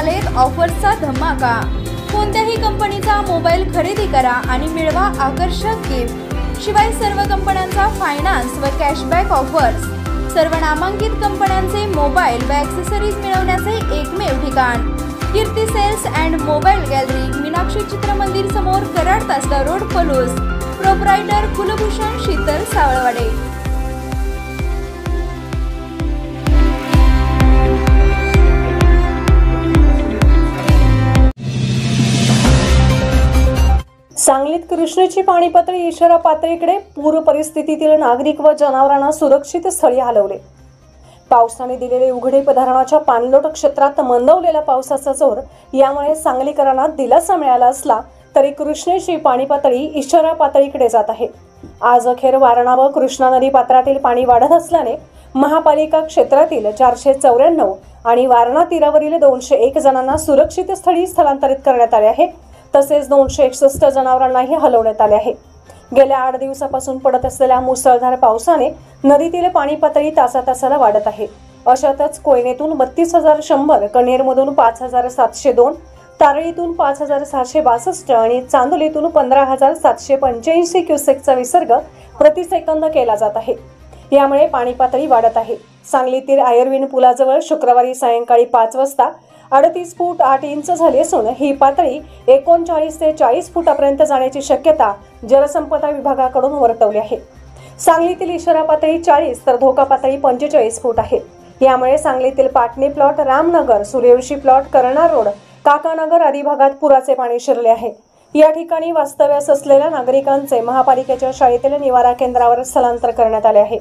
आलेत ऑफर्सचा धमाका। कोणत्याही कंपनीचा मोबाईल खरेदी करा आणि मिळवा आकर्षक गिफ्ट। शिवाय सर्व कंपन्यांचा फायनान्स व कॅशबॅक ऑफर्स। सर्व नामांकित कंपन्यांचे मोबाईल व ॲक्सेसरीज मिळवण्याचे एकमेव ठिकाण Kirti sales and mobile gallery, Meenakshi Chitramandir समोर, कराड तासगाव रोड, पलूस। प्रोप्रायटर कुलभूषण शीतल सावळवाडे। सांगलीत कृष्णेची पाणी पातळी इशारा पातळीकडे। पूर परिस्थितीतील नागरिक व जनावरांना सुरक्षित स्थळी हलवले। पावसाने दिलेले उघडीप धरणाच्या पाणलोट क्षेत्रात मंदवलेला पावसाचा जोर यामुळे सांगलीकरांना दिलासा मिळाला असला तरी कृष्णेची पाणी पातळी इशारा पातळीकडे जात आहे। आज अखेर वारणा व कृष्णा नदी पात्रातील पाणी वाढत असल्याने महापालिका क्षेत्रातील 494 आणि वारणा तीरावरील 201 जणांना सुरक्षित स्थळी स्थलांतरित करण्यात आले आहे। तसेच 261 जनावरांनाही हलवण्यात आले आहे। गेल्या 8 दिवसापासून पडत असलेल्या मुसळधार पावसाने नदीतील पाणी पातळी तासातासाला वाढत आहे। अशातच कोयनेतून 32,100, कणेरमधून 5,702, तारळीतून 5,662 आणि चांदोलीतून 15,785 क्युसेकचा विसर्ग प्रतिसेकंद केला जात आहे। यामुळे पाणी पातळी वाढत आहे। सांगलीतील आयर्विन पुलाजवळ शुक्रवारी सायंकाळी 5 वाजता 38 फूट 8 इंच झाली असून ही पातळी 39 ते 40 फुटापर्यंत जाण्याची शक्यता जलसंपदा विभागाकडून वर्तवली आहे। सांगलीतील इशारा पातळी 40 तर धोका पातळी 45 फूट आहे। यामुळे सांगलीतील पाटणी प्लॉट, रामनगर, सूर्यवंशी प्लॉट, करणार रोड, काकानगर आदी भागात पुराचे पाणी शिरले आहे। या ठिकाणी वास्तव्यास असलेल्या नागरिकांचे महापालिकेच्या शाळेतील निवारा केंद्रावर स्थलांतर करण्यात आले आहे।